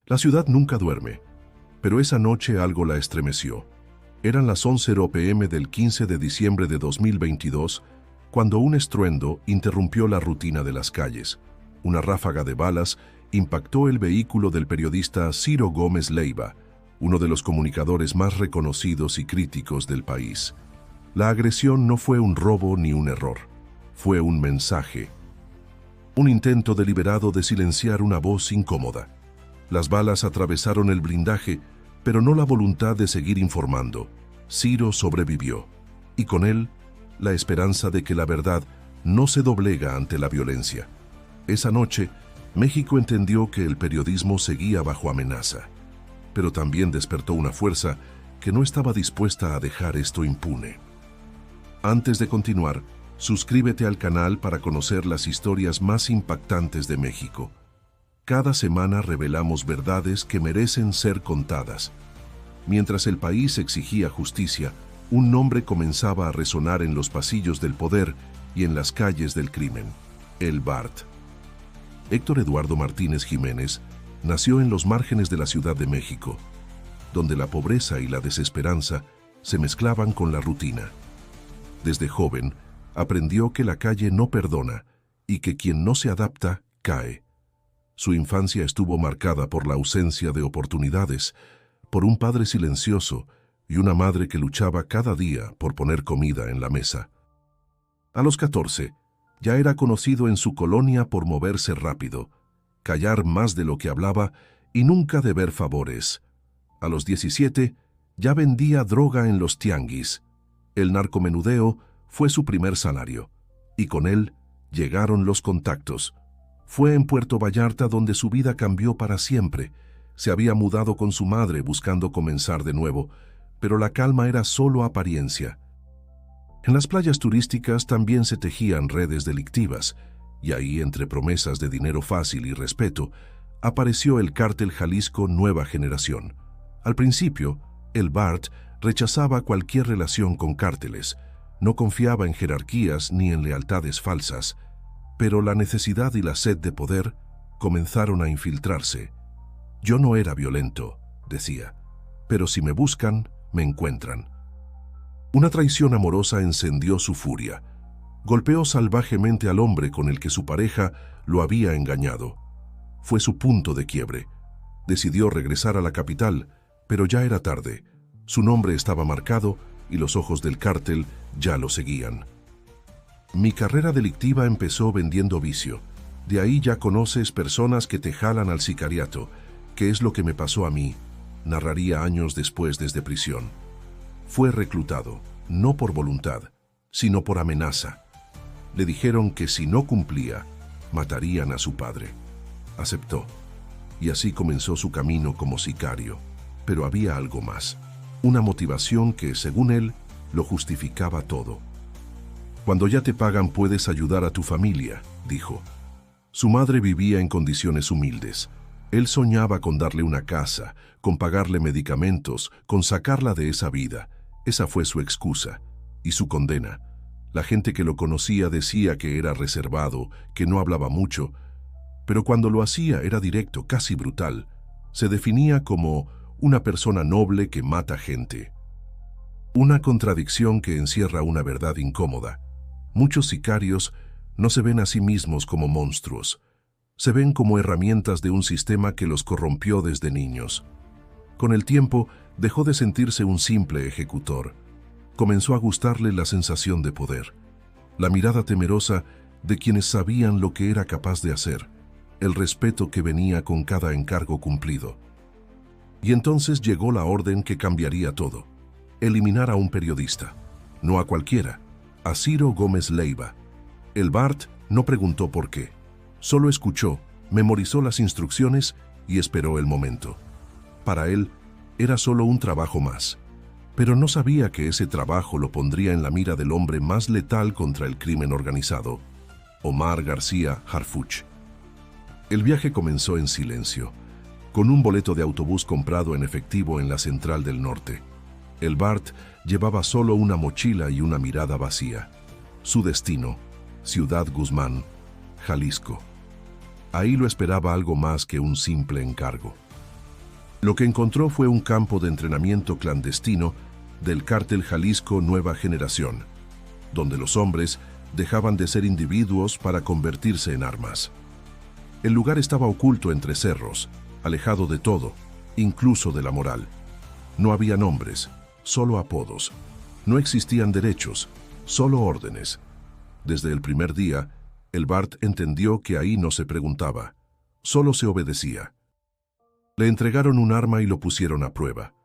La ciudad nunca duerme, pero esa noche algo la estremeció. Eran las 11:00 p.m. del 15 de diciembre de 2022, cuando un estruendo interrumpió la rutina de las calles. Una ráfaga de balas impactó el vehículo del periodista Ciro Gómez Leiva, uno de los comunicadores más reconocidos y críticos del país. La agresión no fue un robo ni un error, fue un mensaje. Un intento deliberado de silenciar una voz incómoda. Las balas atravesaron el blindaje, pero no la voluntad de seguir informando. Ciro sobrevivió, y con él, la esperanza de que la verdad no se doblega ante la violencia. Esa noche, México entendió que el periodismo seguía bajo amenaza, pero también despertó una fuerza que no estaba dispuesta a dejar esto impune. Antes de continuar, suscríbete al canal para conocer las historias más impactantes de México. Cada semana revelamos verdades que merecen ser contadas. Mientras el país exigía justicia, un nombre comenzaba a resonar en los pasillos del poder y en las calles del crimen: el BART. Héctor Eduardo Martínez Jiménez nació en los márgenes de la Ciudad de México, donde la pobreza y la desesperanza se mezclaban con la rutina. Desde joven, aprendió que la calle no perdona y que quien no se adapta, cae. Su infancia estuvo marcada por la ausencia de oportunidades, por un padre silencioso y una madre que luchaba cada día por poner comida en la mesa. A los 14, ya era conocido en su colonia por moverse rápido, callar más de lo que hablaba y nunca deber favores. A los 17, ya vendía droga en los tianguis. El narcomenudeo fue su primer salario, y con él llegaron los contactos. Fue en Puerto Vallarta donde su vida cambió para siempre. Se había mudado con su madre buscando comenzar de nuevo, pero la calma era solo apariencia. En las playas turísticas también se tejían redes delictivas, y ahí, entre promesas de dinero fácil y respeto, apareció el cártel Jalisco Nueva Generación. Al principio, el BART rechazaba cualquier relación con cárteles, no confiaba en jerarquías ni en lealtades falsas, pero la necesidad y la sed de poder comenzaron a infiltrarse. Yo no era violento, decía, pero si me buscan, me encuentran. Una traición amorosa encendió su furia. Golpeó salvajemente al hombre con el que su pareja lo había engañado. Fue su punto de quiebre. Decidió regresar a la capital, pero ya era tarde. Su nombre estaba marcado y los ojos del cártel ya lo seguían. Mi carrera delictiva empezó vendiendo vicio. De ahí ya conoces personas que te jalan al sicariato, que es lo que me pasó a mí, narraría años después desde prisión. Fue reclutado, no por voluntad, sino por amenaza. Le dijeron que si no cumplía, matarían a su padre. Aceptó, y así comenzó su camino como sicario. Pero había algo más, una motivación que, según él, lo justificaba todo. Cuando ya te pagan puedes ayudar a tu familia, dijo. Su madre vivía en condiciones humildes. Él soñaba con darle una casa, con pagarle medicamentos, con sacarla de esa vida. Esa fue su excusa y su condena. La gente que lo conocía decía que era reservado, que no hablaba mucho, pero cuando lo hacía era directo, casi brutal. Se definía como una persona noble que mata gente. Una contradicción que encierra una verdad incómoda. Muchos sicarios no se ven a sí mismos como monstruos. Se ven como herramientas de un sistema que los corrompió desde niños. Con el tiempo, dejó de sentirse un simple ejecutor. Comenzó a gustarle la sensación de poder, la mirada temerosa de quienes sabían lo que era capaz de hacer, el respeto que venía con cada encargo cumplido. Y entonces llegó la orden que cambiaría todo: eliminar a un periodista, no a cualquiera, a Ciro Gómez Leiva. El BART no preguntó por qué, solo escuchó, memorizó las instrucciones y esperó el momento. Para él, era solo un trabajo más, pero no sabía que ese trabajo lo pondría en la mira del hombre más letal contra el crimen organizado, Omar García Harfuch. El viaje comenzó en silencio, con un boleto de autobús comprado en efectivo en la Central del Norte. El BART llevaba solo una mochila y una mirada vacía. Su destino, Ciudad Guzmán, Jalisco. Ahí lo esperaba algo más que un simple encargo. Lo que encontró fue un campo de entrenamiento clandestino del cártel Jalisco Nueva Generación, donde los hombres dejaban de ser individuos para convertirse en armas. El lugar estaba oculto entre cerros, alejado de todo, incluso de la moral. No había nombres, solo apodos. No existían derechos, solo órdenes. Desde el primer día, el Bart entendió que ahí no se preguntaba, solo se obedecía. Le entregaron un arma y lo pusieron a prueba.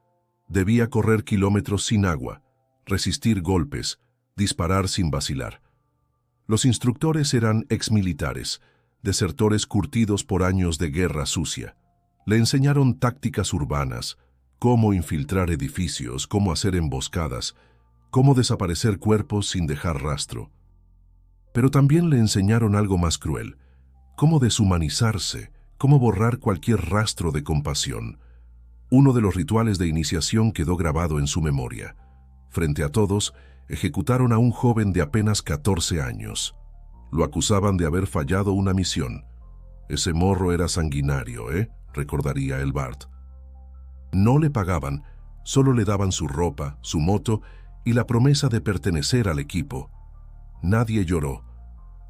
Debía correr kilómetros sin agua, resistir golpes, disparar sin vacilar. Los instructores eran exmilitares, desertores curtidos por años de guerra sucia. Le enseñaron tácticas urbanas, cómo infiltrar edificios, cómo hacer emboscadas, cómo desaparecer cuerpos sin dejar rastro. Pero también le enseñaron algo más cruel, cómo deshumanizarse, cómo borrar cualquier rastro de compasión. Uno de los rituales de iniciación quedó grabado en su memoria. Frente a todos, ejecutaron a un joven de apenas 14 años. Lo acusaban de haber fallado una misión. Ese morro era sanguinario, recordaría el Bart. No le pagaban, solo le daban su ropa, su moto y la promesa de pertenecer al equipo. Nadie lloró,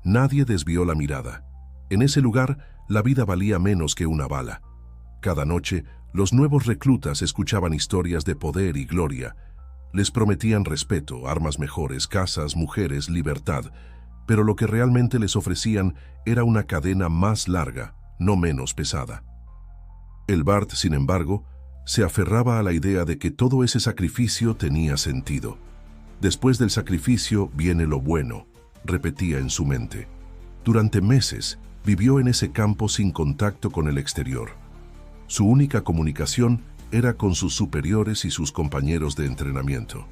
nadie desvió la mirada. En ese lugar, la vida valía menos que una bala. Cada noche, los nuevos reclutas escuchaban historias de poder y gloria. Les prometían respeto, armas mejores, casas, mujeres, libertad, pero lo que realmente les ofrecían era una cadena más larga, no menos pesada. El Bart, sin embargo, se aferraba a la idea de que todo ese sacrificio tenía sentido. Después del sacrificio viene lo bueno, repetía en su mente. Durante meses, vivió en ese campo sin contacto con el exterior. Su única comunicación era con sus superiores y sus compañeros de entrenamiento.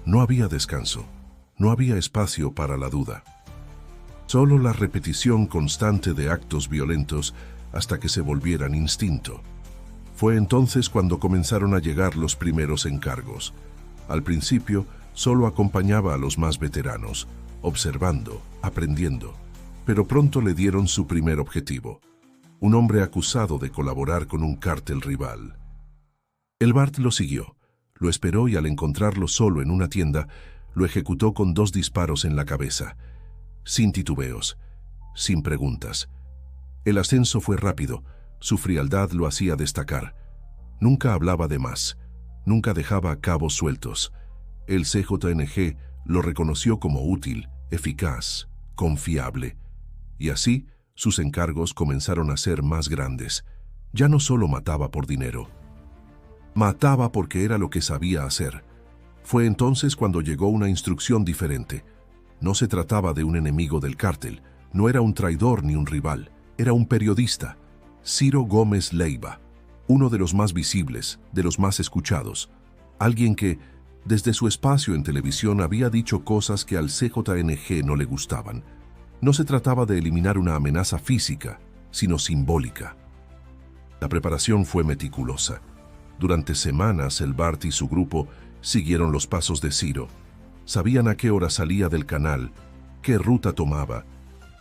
No había descanso, no había espacio para la duda. Solo la repetición constante de actos violentos hasta que se volvieran instinto. Fue entonces cuando comenzaron a llegar los primeros encargos. Al principio, solo acompañaba a los más veteranos, observando, aprendiendo. Pero pronto le dieron su primer objetivo, un hombre acusado de colaborar con un cártel rival. El Bart lo siguió, lo esperó y al encontrarlo solo en una tienda, lo ejecutó con 2 disparos en la cabeza, sin titubeos, sin preguntas. El ascenso fue rápido, su frialdad lo hacía destacar. Nunca hablaba de más, nunca dejaba cabos sueltos. El CJNG lo reconoció como útil, eficaz, confiable. Y así, sus encargos comenzaron a ser más grandes. Ya no solo mataba por dinero. Mataba porque era lo que sabía hacer. Fue entonces cuando llegó una instrucción diferente. No se trataba de un enemigo del cártel, no era un traidor ni un rival, era un periodista, Ciro Gómez Leiva, uno de los más visibles, de los más escuchados, alguien que, desde su espacio en televisión, había dicho cosas que al CJNG no le gustaban. No se trataba de eliminar una amenaza física, sino simbólica. La preparación fue meticulosa. Durante semanas el Bart y su grupo siguieron los pasos de Ciro. Sabían a qué hora salía del canal, qué ruta tomaba,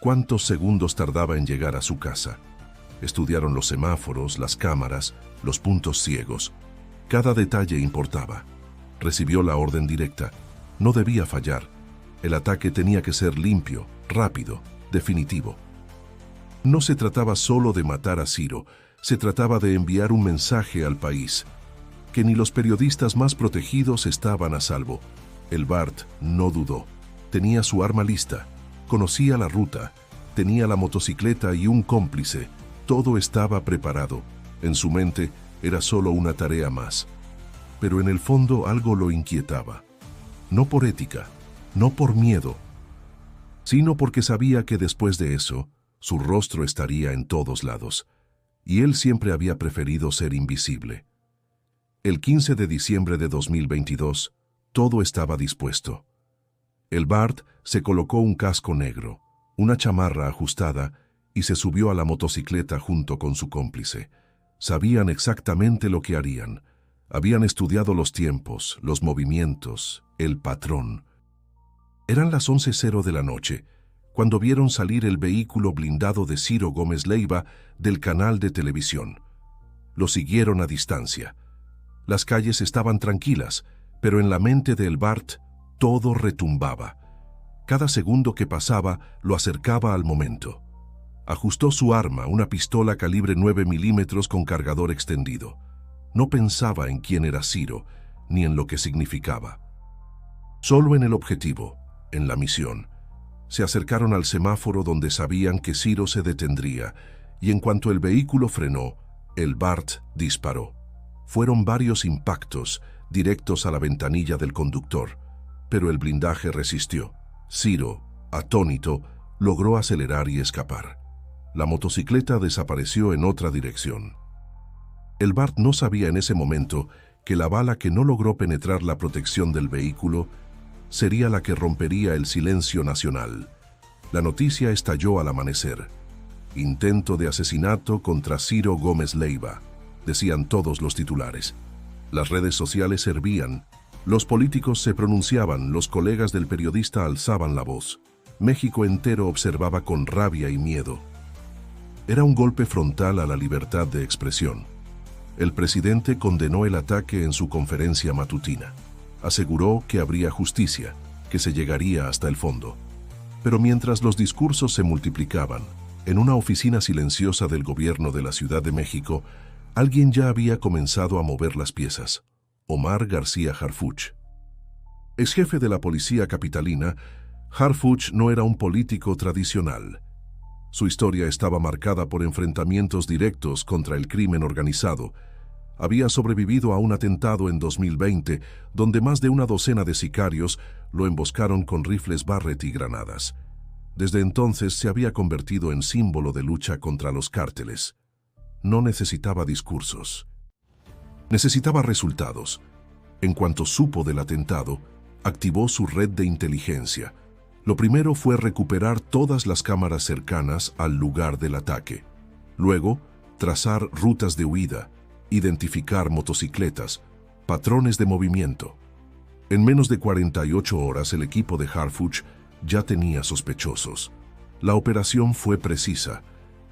cuántos segundos tardaba en llegar a su casa. Estudiaron los semáforos, las cámaras, los puntos ciegos. Cada detalle importaba. Recibió la orden directa. No debía fallar. El ataque tenía que ser limpio, rápido, definitivo. No se trataba solo de matar a Ciro, se trataba de enviar un mensaje al país, que ni los periodistas más protegidos estaban a salvo. El Bart no dudó. Tenía su arma lista, conocía la ruta, tenía la motocicleta y un cómplice. Todo estaba preparado. En su mente era solo una tarea más. Pero en el fondo algo lo inquietaba. No por ética, no por miedo, sino porque sabía que después de eso, su rostro estaría en todos lados, y él siempre había preferido ser invisible. El 15 de diciembre de 2022, todo estaba dispuesto. El Bart se colocó un casco negro, una chamarra ajustada, y se subió a la motocicleta junto con su cómplice. Sabían exactamente lo que harían. Habían estudiado los tiempos, los movimientos, el patrón. Eran las 11:00 de la noche, cuando vieron salir el vehículo blindado de Ciro Gómez Leiva del canal de televisión. Lo siguieron a distancia. Las calles estaban tranquilas, pero en la mente de El Bart todo retumbaba. Cada segundo que pasaba lo acercaba al momento. Ajustó su arma, una pistola calibre 9 milímetros con cargador extendido. No pensaba en quién era Ciro, ni en lo que significaba. Solo en el objetivo, en la misión. Se acercaron al semáforo donde sabían que Ciro se detendría, y en cuanto el vehículo frenó, El Bart disparó. Fueron varios impactos, directos a la ventanilla del conductor, pero el blindaje resistió. Ciro, atónito, logró acelerar y escapar. La motocicleta desapareció en otra dirección. El Bart no sabía en ese momento que la bala que no logró penetrar la protección del vehículo sería la que rompería el silencio nacional. La noticia estalló al amanecer. Intento de asesinato contra Ciro Gómez Leiva, decían todos los titulares. Las redes sociales hervían, los políticos se pronunciaban, los colegas del periodista alzaban la voz. México entero observaba con rabia y miedo. Era un golpe frontal a la libertad de expresión. El presidente condenó el ataque en su conferencia matutina. Aseguró que habría justicia, que se llegaría hasta el fondo. Pero mientras los discursos se multiplicaban, en una oficina silenciosa del gobierno de la Ciudad de México, alguien ya había comenzado a mover las piezas. Omar García Harfuch. Ex jefe de la policía capitalina, Harfuch no era un político tradicional. Su historia estaba marcada por enfrentamientos directos contra el crimen organizado. Había sobrevivido a un atentado en 2020, donde más de una docena de sicarios lo emboscaron con rifles Barrett y granadas. Desde entonces se había convertido en símbolo de lucha contra los cárteles. No necesitaba discursos. Necesitaba resultados. En cuanto supo del atentado, activó su red de inteligencia. Lo primero fue recuperar todas las cámaras cercanas al lugar del ataque. Luego, trazar rutas de huida, identificar motocicletas, patrones de movimiento. En menos de 48 horas el equipo de Harfuch ya tenía sospechosos. La operación fue precisa.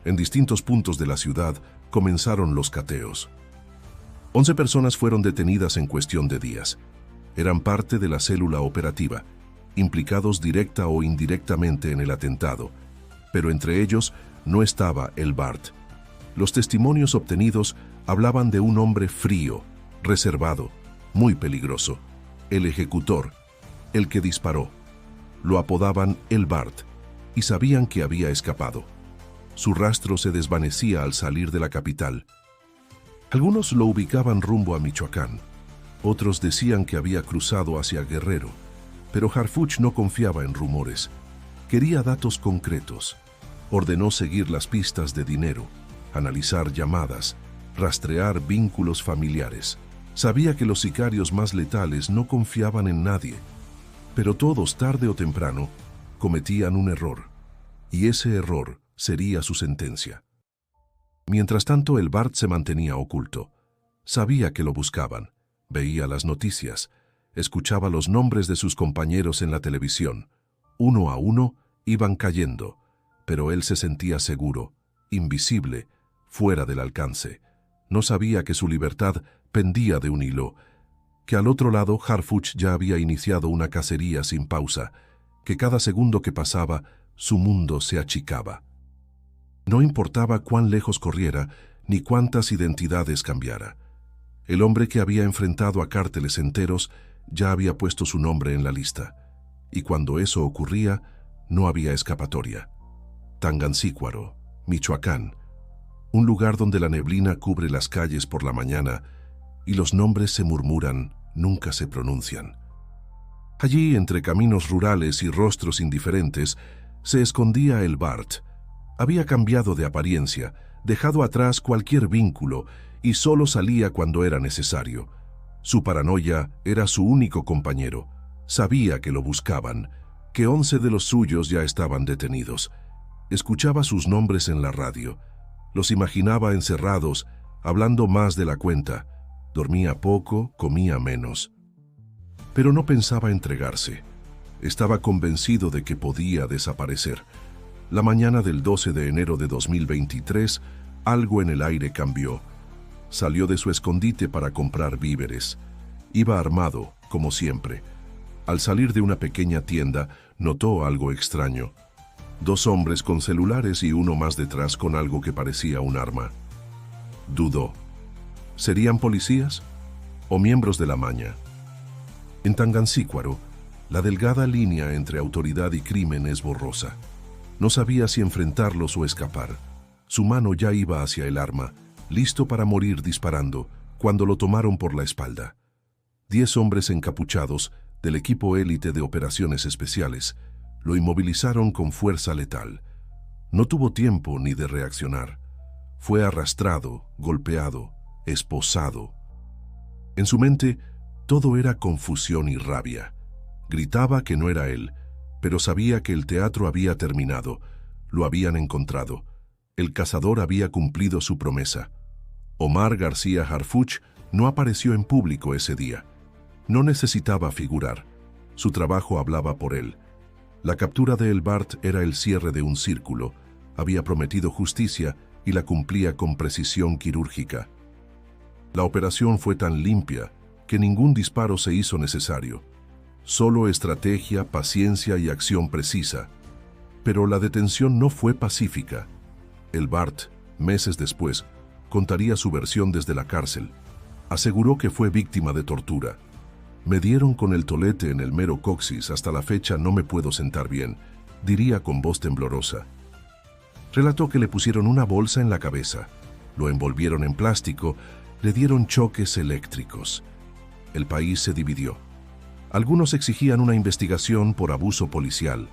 En distintos puntos de la ciudad comenzaron los cateos. 11 personas fueron detenidas en cuestión de días. Eran parte de la célula operativa, implicados directa o indirectamente en el atentado, pero entre ellos no estaba El Bart. Los testimonios obtenidos hablaban de un hombre frío, reservado, muy peligroso, el ejecutor, el que disparó. Lo apodaban El Bart y sabían que había escapado. Su rastro se desvanecía al salir de la capital. Algunos lo ubicaban rumbo a Michoacán, otros decían que había cruzado hacia Guerrero, pero Harfuch no confiaba en rumores. Quería datos concretos. Ordenó seguir las pistas de dinero, analizar llamadas, rastrear vínculos familiares. Sabía que los sicarios más letales no confiaban en nadie, pero todos, tarde o temprano, cometían un error, y ese error sería su sentencia. Mientras tanto, El Bart se mantenía oculto. Sabía que lo buscaban, veía las noticias, escuchaba los nombres de sus compañeros en la televisión. Uno a uno iban cayendo, pero él se sentía seguro, invisible, fuera del alcance. No sabía que su libertad pendía de un hilo, que al otro lado Harfuch ya había iniciado una cacería sin pausa, que cada segundo que pasaba su mundo se achicaba. No importaba cuán lejos corriera ni cuántas identidades cambiara. El hombre que había enfrentado a cárteles enteros ya había puesto su nombre en la lista, y cuando eso ocurría, no había escapatoria. Tangancícuaro, Michoacán, un lugar donde la neblina cubre las calles por la mañana y los nombres se murmuran, nunca se pronuncian. Allí, entre caminos rurales y rostros indiferentes, se escondía El Bart. Había cambiado de apariencia, dejado atrás cualquier vínculo y solo salía cuando era necesario. Su paranoia era su único compañero. Sabía que lo buscaban, que 11 de los suyos ya estaban detenidos. Escuchaba sus nombres en la radio. Los imaginaba encerrados, hablando más de la cuenta. Dormía poco, comía menos. Pero no pensaba entregarse. Estaba convencido de que podía desaparecer. La mañana del 12 de enero de 2023, algo en el aire cambió. Salió de su escondite para comprar víveres. Iba armado, como siempre. Al salir de una pequeña tienda, notó algo extraño. 2 hombres con celulares y uno más detrás con algo que parecía un arma. Dudó. ¿Serían policías o miembros de la maña? En Tangancícuaro, la delgada línea entre autoridad y crimen es borrosa. No sabía si enfrentarlos o escapar. Su mano ya iba hacia el arma, listo para morir disparando, cuando lo tomaron por la espalda. 10 hombres encapuchados del equipo élite de operaciones especiales lo inmovilizaron con fuerza letal. No tuvo tiempo ni de reaccionar. Fue arrastrado, golpeado, esposado. En su mente, todo era confusión y rabia. Gritaba que no era él, pero sabía que el teatro había terminado. Lo habían encontrado. El cazador había cumplido su promesa. Omar García Harfuch no apareció en público ese día. No necesitaba figurar. Su trabajo hablaba por él. La captura de El Bart era el cierre de un círculo. Había prometido justicia y la cumplía con precisión quirúrgica. La operación fue tan limpia que ningún disparo se hizo necesario. Solo estrategia, paciencia y acción precisa. Pero la detención no fue pacífica. El Bart, meses después, contaría su versión desde la cárcel. Aseguró que fue víctima de tortura. Me dieron con el tolete en el mero coxis, hasta la fecha no me puedo sentar bien, diría con voz temblorosa. Relató que le pusieron una bolsa en la cabeza, lo envolvieron en plástico, le dieron choques eléctricos. El país se dividió. Algunos exigían una investigación por abuso policial.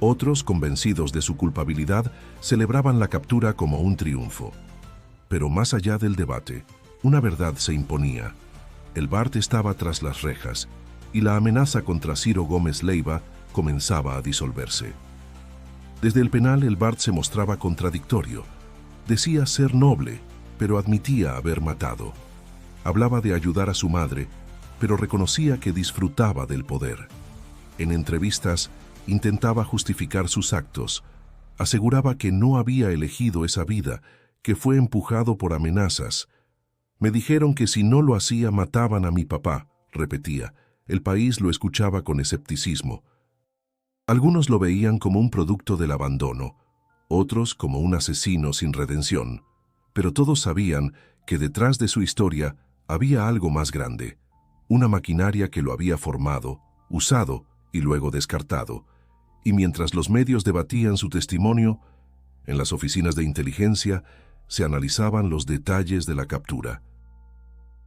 Otros, convencidos de su culpabilidad, celebraban la captura como un triunfo. Pero más allá del debate, una verdad se imponía. El Bart estaba tras las rejas y la amenaza contra Ciro Gómez Leiva comenzaba a disolverse. Desde el penal, el Bart se mostraba contradictorio. Decía ser noble, pero admitía haber matado. Hablaba de ayudar a su madre, pero reconocía que disfrutaba del poder. En entrevistas, intentaba justificar sus actos. Aseguraba que no había elegido esa vida, que fue empujado por amenazas. Me dijeron que si no lo hacía mataban a mi papá, repetía. El país lo escuchaba con escepticismo. Algunos lo veían como un producto del abandono, otros como un asesino sin redención. Pero todos sabían que detrás de su historia había algo más grande, una maquinaria que lo había formado, usado y luego descartado. Y mientras los medios debatían su testimonio, en las oficinas de inteligencia se analizaban los detalles de la captura.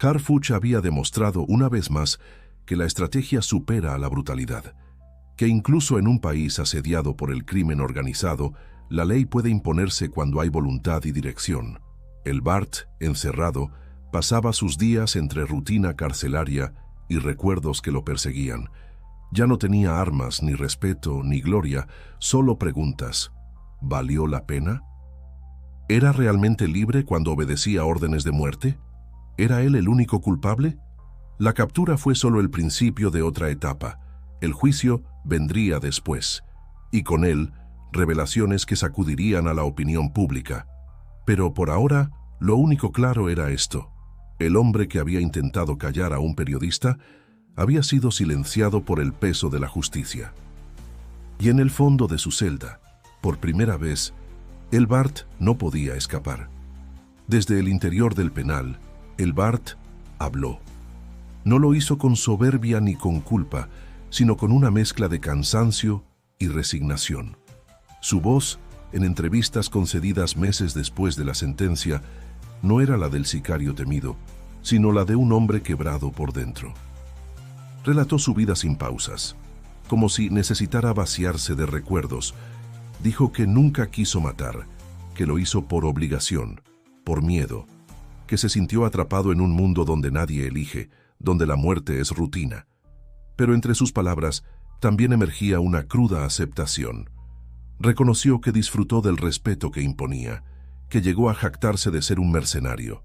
Harfuch había demostrado una vez más que la estrategia supera a la brutalidad, que incluso en un país asediado por el crimen organizado, la ley puede imponerse cuando hay voluntad y dirección. El Bart, encerrado, pasaba sus días entre rutina carcelaria y recuerdos que lo perseguían. Ya no tenía armas, ni respeto, ni gloria, solo preguntas. ¿Valió la pena? ¿Era realmente libre cuando obedecía órdenes de muerte? ¿Era él el único culpable? La captura fue solo el principio de otra etapa. El juicio vendría después, y con él, revelaciones que sacudirían a la opinión pública. Pero por ahora, lo único claro era esto. El hombre que había intentado callar a un periodista había sido silenciado por el peso de la justicia. Y en el fondo de su celda, por primera vez, el Bart no podía escapar. Desde el interior del penal, el Bart habló. No lo hizo con soberbia ni con culpa, sino con una mezcla de cansancio y resignación. Su voz, en entrevistas concedidas meses después de la sentencia, no era la del sicario temido, sino la de un hombre quebrado por dentro. Relató su vida sin pausas, como si necesitara vaciarse de recuerdos. Dijo que nunca quiso matar, que lo hizo por obligación, por miedo, que se sintió atrapado en un mundo donde nadie elige, donde la muerte es rutina. Pero entre sus palabras también emergía una cruda aceptación. Reconoció que disfrutó del respeto que imponía, que llegó a jactarse de ser un mercenario,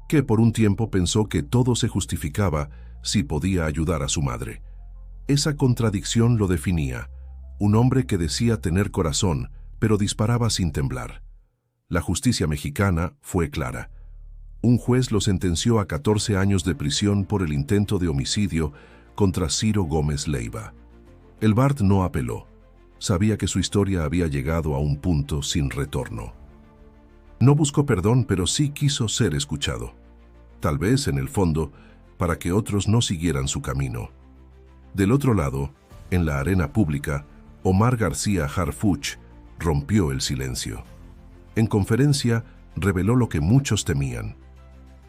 que por un tiempo pensó que todo se justificaba si podía ayudar a su madre. Esa contradicción lo definía, un hombre que decía tener corazón, pero disparaba sin temblar. La justicia mexicana fue clara. Un juez lo sentenció a 14 años de prisión por el intento de homicidio contra Ciro Gómez Leiva. El Bart no apeló. Sabía que su historia había llegado a un punto sin retorno. No buscó perdón, pero sí quiso ser escuchado. Tal vez, en el fondo, para que otros no siguieran su camino. Del otro lado, en la arena pública, Omar García Harfuch rompió el silencio. En conferencia, reveló lo que muchos temían: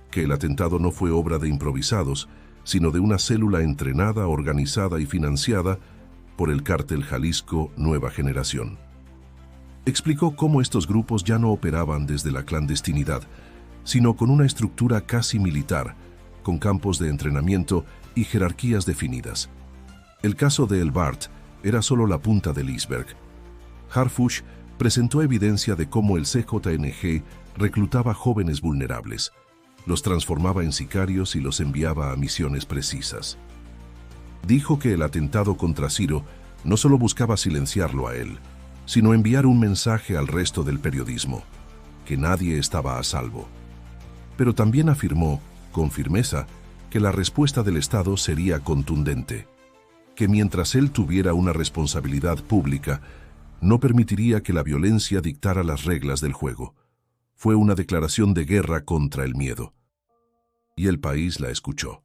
que el atentado no fue obra de improvisados, sino de una célula entrenada, organizada y financiada por el cártel Jalisco Nueva Generación. Explicó cómo estos grupos ya no operaban desde la clandestinidad, sino con una estructura casi militar, con campos de entrenamiento y jerarquías definidas. El caso de El Bart era solo la punta del iceberg. Harfuch presentó evidencia de cómo el CJNG reclutaba jóvenes vulnerables, los transformaba en sicarios y los enviaba a misiones precisas. Dijo que el atentado contra Ciro no solo buscaba silenciarlo a él, sino enviar un mensaje al resto del periodismo, que nadie estaba a salvo. Pero también afirmó, con firmeza, que la respuesta del Estado sería contundente, que mientras él tuviera una responsabilidad pública, no permitiría que la violencia dictara las reglas del juego. Fue una declaración de guerra contra el miedo. Y el país la escuchó.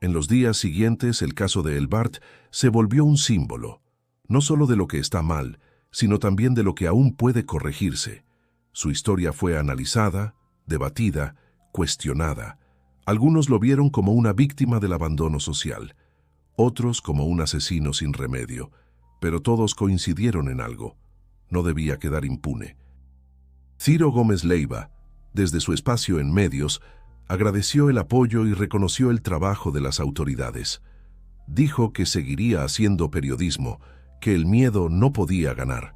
En los días siguientes, el caso de El Bart se volvió un símbolo, no solo de lo que está mal, sino también de lo que aún puede corregirse. Su historia fue analizada, debatida, cuestionada. Algunos lo vieron como una víctima del abandono social, otros como un asesino sin remedio, pero todos coincidieron en algo: no debía quedar impune. Ciro Gómez Leiva, desde su espacio en medios, agradeció el apoyo y reconoció el trabajo de las autoridades. Dijo que seguiría haciendo periodismo, que el miedo no podía ganar.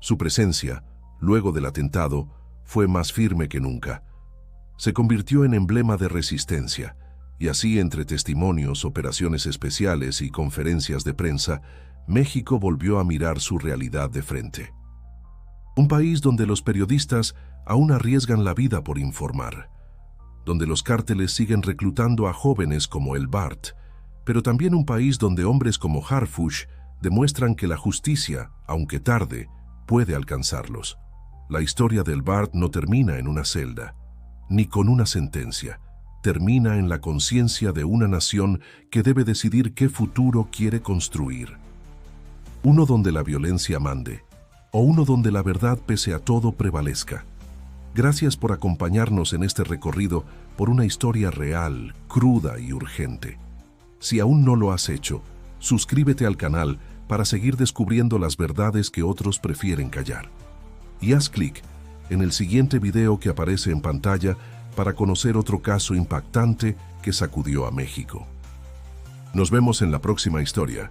Su presencia, luego del atentado, fue más firme que nunca. Se convirtió en emblema de resistencia, y así, entre testimonios, operaciones especiales y conferencias de prensa, México volvió a mirar su realidad de frente. Un país donde los periodistas aún arriesgan la vida por informar, donde los cárteles siguen reclutando a jóvenes como El Bart, pero también un país donde hombres como Harfuch demuestran que la justicia, aunque tarde, puede alcanzarlos. La historia del Bart no termina en una celda, ni con una sentencia. Termina en la conciencia de una nación que debe decidir qué futuro quiere construir. Uno donde la violencia mande, o uno donde la verdad pese a todo prevalezca. Gracias por acompañarnos en este recorrido por una historia real, cruda y urgente. Si aún no lo has hecho, suscríbete al canal para seguir descubriendo las verdades que otros prefieren callar. Y haz clic en el siguiente video que aparece en pantalla para conocer otro caso impactante que sacudió a México. Nos vemos en la próxima historia.